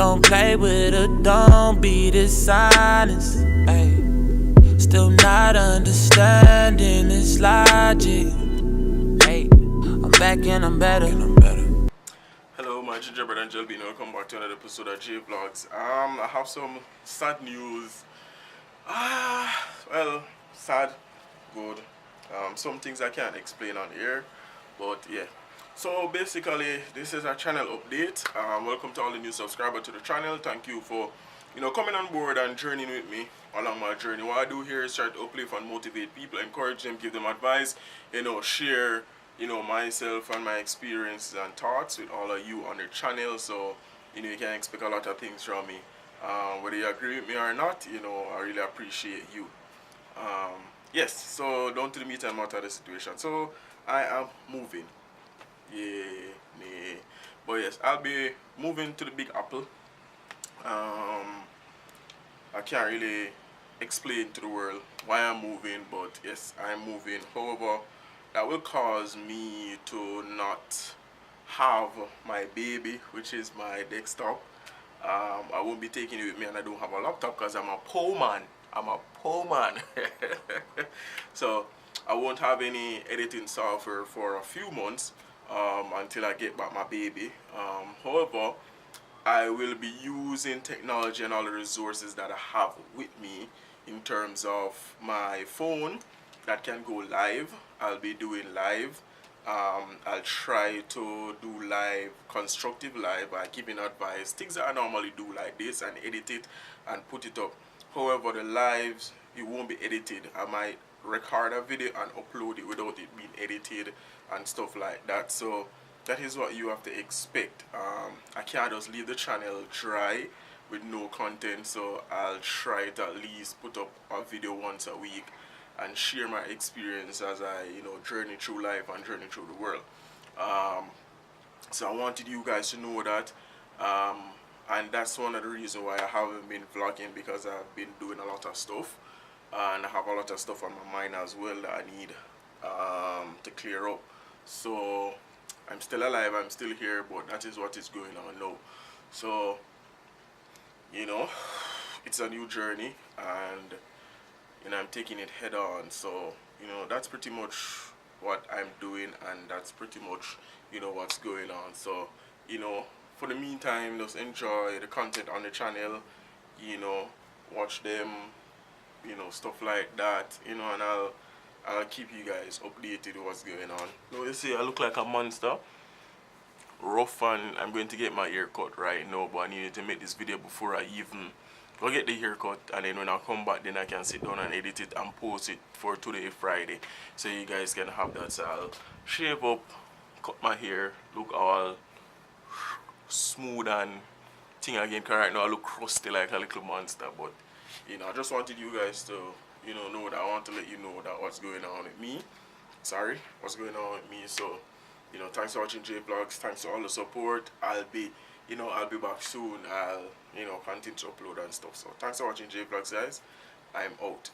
Don't play with her, don't be dishonest. Ay. Still not understanding this logic. Hey, I'm back and I'm better. Hello, my ginger brother and Jelby, welcome back to another episode of JVLOGS. I have some sad news. Well, sad, good. Some things I can't explain on here, but yeah. So basically, this is a channel update. Welcome to all the new subscribers to the channel. Thank you for, coming on board and journeying with me along my journey. What I do here is try to uplift and motivate people, encourage them, give them advice, share, myself and my experiences and thoughts with all of you on the channel. So, you can expect a lot of things from me. Whether you agree with me or not, I really appreciate you. Yes, so down to the meat and matter of the situation. So, I am moving. Yeah, nah. But yes, I'll be moving to the Big Apple. I can't really explain to the world why I'm moving, but yes, I'm moving. However, that will cause me to not have my baby, which is my desktop. I won't be taking it with me, and I don't have a laptop because I'm a poor man. So I won't have any editing software for a few months until I get back my baby. However, I will be using technology and all the resources that I have with me in terms of my phone that can go live. I'll be doing live. I'll try to do live, constructive live by giving advice, things that I normally do like this, and edit it and put it up. However, the lives, it won't be edited. I might record a video and upload it without it being edited and stuff like that. So that is what you have to expect. I can't just leave the channel dry with no content, so I'll try to at least put up a video once a week and share my experience as I journey through life and journey through the world. So I wanted you guys to know that, and that's one of the reasons why I haven't been vlogging, because I've been doing a lot of stuff and I have a lot of stuff on my mind as well that I need to clear up. So I'm still alive, I'm still here, but that is what is going on now. So it's a new journey, and I'm taking it head on. So that's pretty much what I'm doing, and that's pretty much what's going on. So for the meantime, just enjoy the content on the channel, watch them, stuff like that, and I'll keep you guys updated with what's going on. Now you see I look like a monster, rough, and I'm going to get my hair cut right now, but I needed to make this video before I even go get the haircut, and then when I come back, then I can sit down and edit it and post it for today, Friday, so you guys can have that. So I'll shave up, cut my hair, look all smooth and thing again, because right now I look crusty like a little monster. But I just wanted you guys to know that. I want to let you know that what's going on with me. What's going on with me. So thanks for watching JVLOGS. Thanks for all the support. I'll be back soon. I'll continue to upload and stuff. So thanks for watching JVLOGS, guys. I'm out.